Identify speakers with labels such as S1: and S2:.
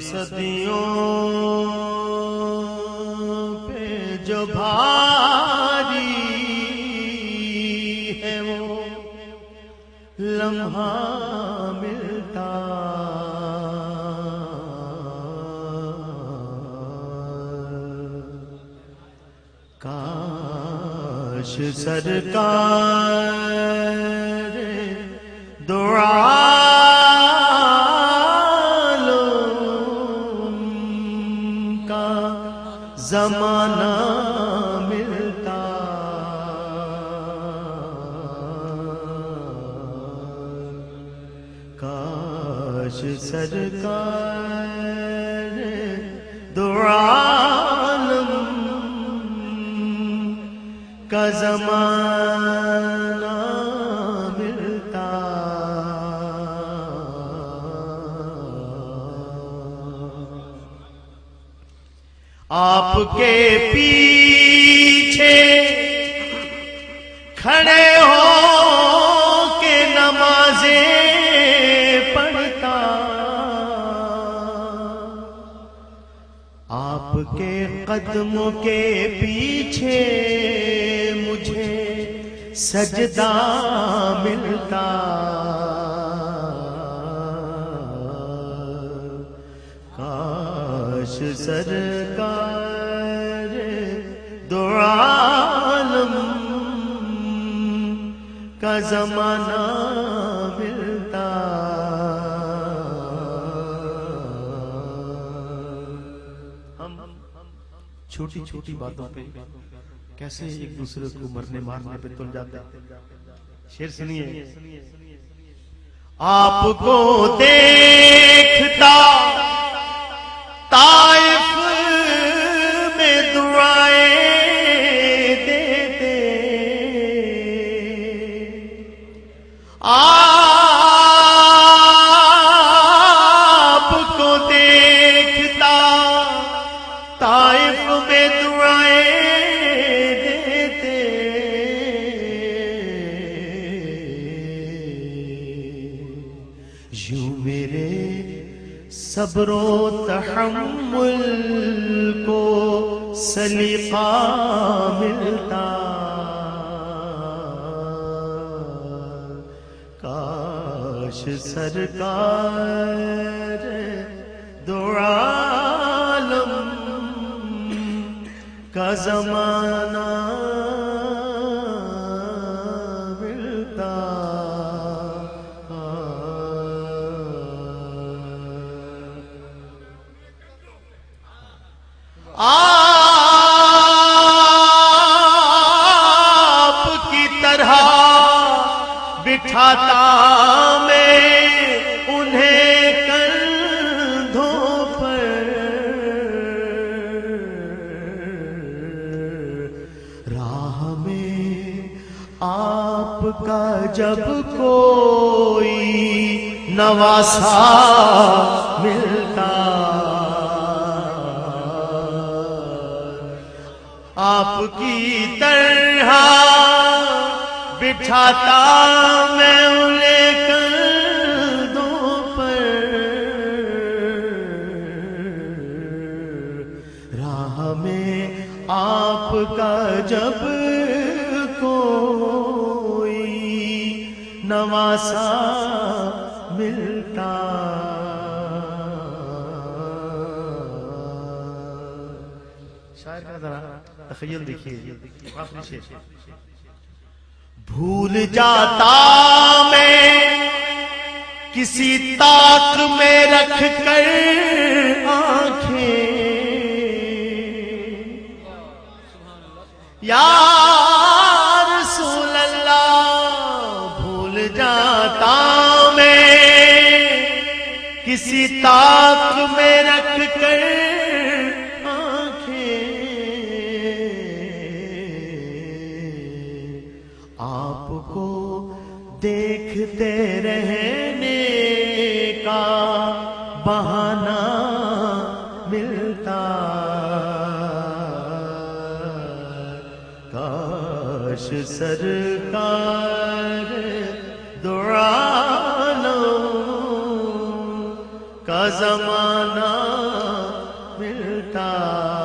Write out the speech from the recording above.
S1: صدیوں پہ جو بھاری ہے وہ لمحہ ملتا، کاش سرکار دو عالم کا زمانہ ملتا، کاش سرکار دو عالم کا زمانہ ملتا، آپ کے پیچھے کھڑے ہو کے نمازیں پڑھتا، آپ کے قدموں کے پیچھے مجھے سجدہ ملتا، کاش سرکار دو عالم کا زمانہ ملتا، ہم چھوٹی چھوٹی باتوں پہ کیسے ایک دوسرے کو مرنے مارنے پہ تل جاتے ہیں۔ شعر سنیے، آپ کو دیکھتا طائف میں دعائیں دیتے، آپ کو دیکھتا طائف میں دعائیں دیتے، یوں میرے صبر و تحمل کو سلیقہ ملتا، کاش سرکار دو عالم کا زمانہ ملتا، آپ کی طرح بٹھاتا میں انہیں کندھوں پر، راہ میں آپ کا جب کوئی نواسا ملتا، آپ کی طرح بٹھاتا میں انہیں کندھوں پر، راہ میں آپ کا جب کوئی نواسا ملتا، شاعر کا ذرا تخیل دیکھیے، آخری شعر، بھول جاتا میں کسی طاق میں رکھ کر آنکھیں، یا رسول اللہ، بھول جاتا میں کسی طاق میں رکھ کر آپ کو دیکھتے رہنے کا بہانہ ملتا، کاش سرکار دو عالم کا زمانہ ملتا